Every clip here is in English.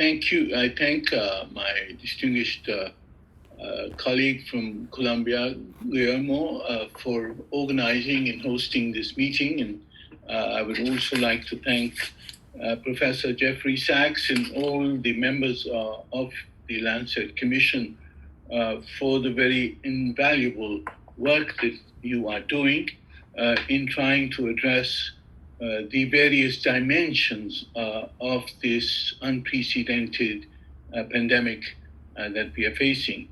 Thank you. I thank my distinguished colleague from Colombia, Guillermo, for organizing and hosting this meeting. And I would also like to thank Professor Jeffrey Sachs and all the members of the Lancet Commission for the very invaluable work that you are doing in trying to address the various dimensions of this unprecedented pandemic that we are facing.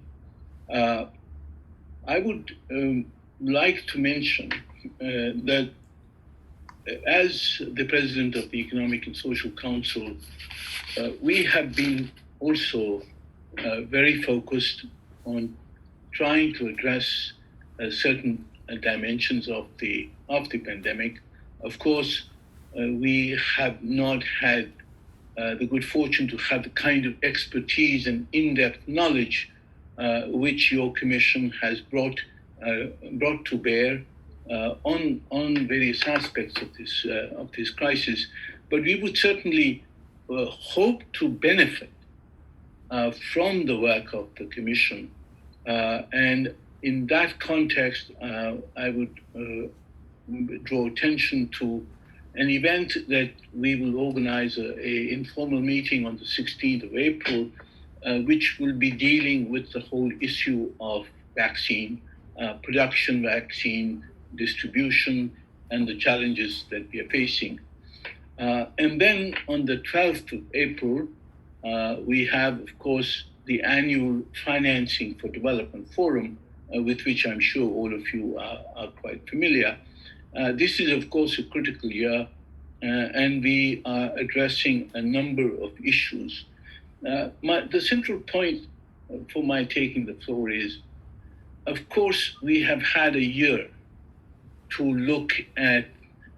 I would like to mention that as the president of the Economic and Social Council, we have been also very focused on trying to address certain dimensions of the pandemic. Of course, we have not had the good fortune to have the kind of expertise and in-depth knowledge which your commission has brought to bear on various aspects of this crisis. But we would certainly hope to benefit from the work of the commission, and in that context, I would draw attention to an event that we will organize an informal meeting on the 16th of April, which will be dealing with the whole issue of vaccine production, vaccine distribution, and the challenges that we are facing. And then on the 12th of April, we have, of course, the annual Financing for Development Forum, with which I'm sure all of you are quite familiar. This is, of course, a critical year, and we are addressing a number of issues. The central point for my taking the floor is, of course, we have had a year to look at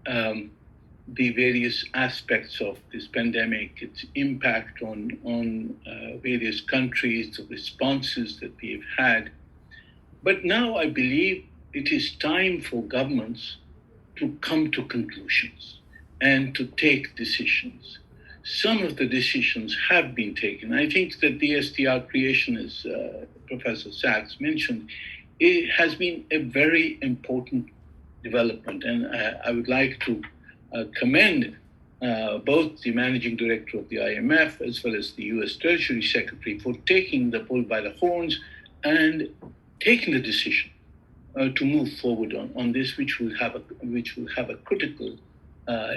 the various aspects of this pandemic, its impact on various countries, the responses that we've had. But now I believe it is time for governments to come to conclusions and to take decisions. Some of the decisions have been taken. I think that the SDR creation, as Professor Sachs mentioned, it has been a very important development. And I would like to commend both the managing director of the IMF as well as the US Treasury Secretary for taking the bull by the horns and taking the decision to move forward on this, which will have a critical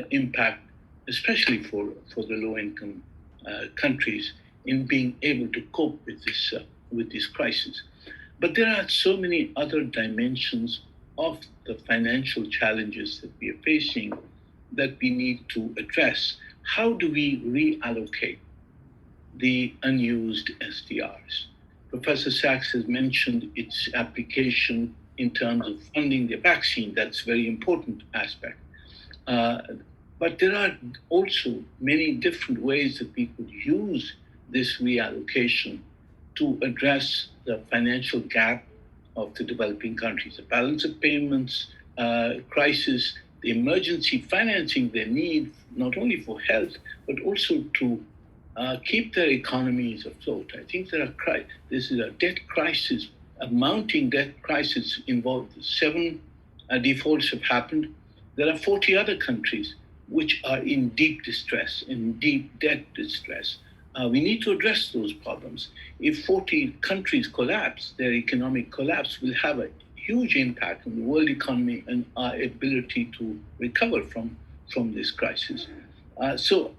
impact, especially for the low-income countries, in being able to cope with this crisis. But there are so many other dimensions of the financial challenges that we are facing that we need to address. How do we reallocate the unused SDRs? Professor Sachs has mentioned its application in terms of funding the vaccine. That's a very important aspect. But there are also many different ways that we could use this reallocation to address the financial gap of the developing countries, the balance of payments crisis, the emergency financing they need, not only for health, but also to keep their economies afloat. I think this is a debt crisis, a mounting debt crisis involved. 7 defaults have happened. There are 40 other countries which are in deep distress, in deep debt distress. We need to address those problems. If 40 countries collapse, their economic collapse will have a huge impact on the world economy and our ability to recover from this crisis. So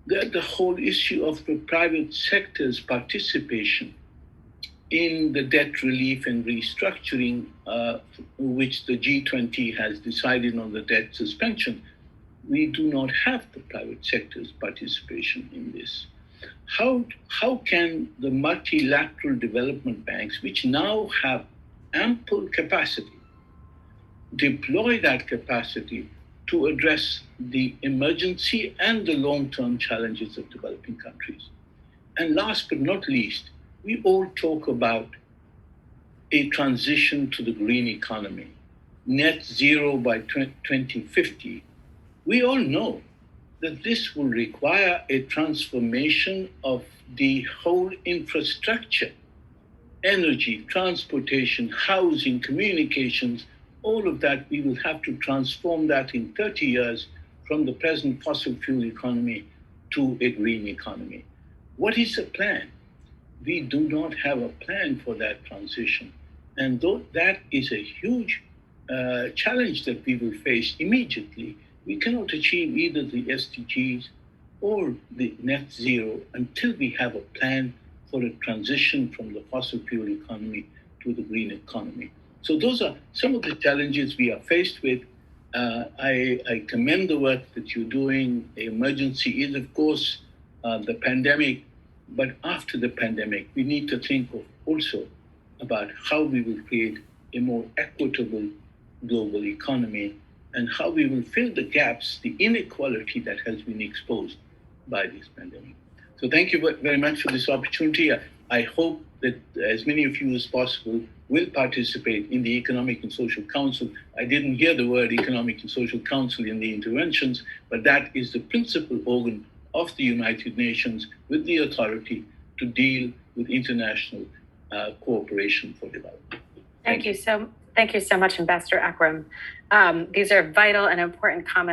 the whole issue of the private sector's participation in the debt relief and restructuring, which the G20 has decided on the debt suspension, we do not have the private sector's participation in this. How can the multilateral development banks, which now have ample capacity, deploy that capacity to address the emergency and the long-term challenges of developing countries? And last but not least, we all talk about a transition to the green economy, net zero by 2050. We all know that this will require a transformation of the whole infrastructure, energy, transportation, housing, communications, all of that. We will have to transform that in 30 years from the present fossil fuel economy to a green economy. What is the plan? We do not have a plan for that transition. And though that is a huge challenge that we will face immediately, we cannot achieve either the SDGs or the net zero until we have a plan for a transition from the fossil fuel economy to the green economy. So those are some of the challenges we are faced with. I commend the work that you're doing. The emergency is, of course, the pandemic, but after the pandemic, we need to think of also about how we will create a more equitable global economy and how we will fill the gaps, the inequality that has been exposed by this pandemic. So thank you very much for this opportunity. I hope that as many of you as possible will participate in the Economic and Social Council. I didn't hear the word Economic and Social Council in the interventions, but that is the principal organ of the United Nations with the authority to deal with international cooperation for development. Thank you so much, Ambassador Akram. These are vital and important comments.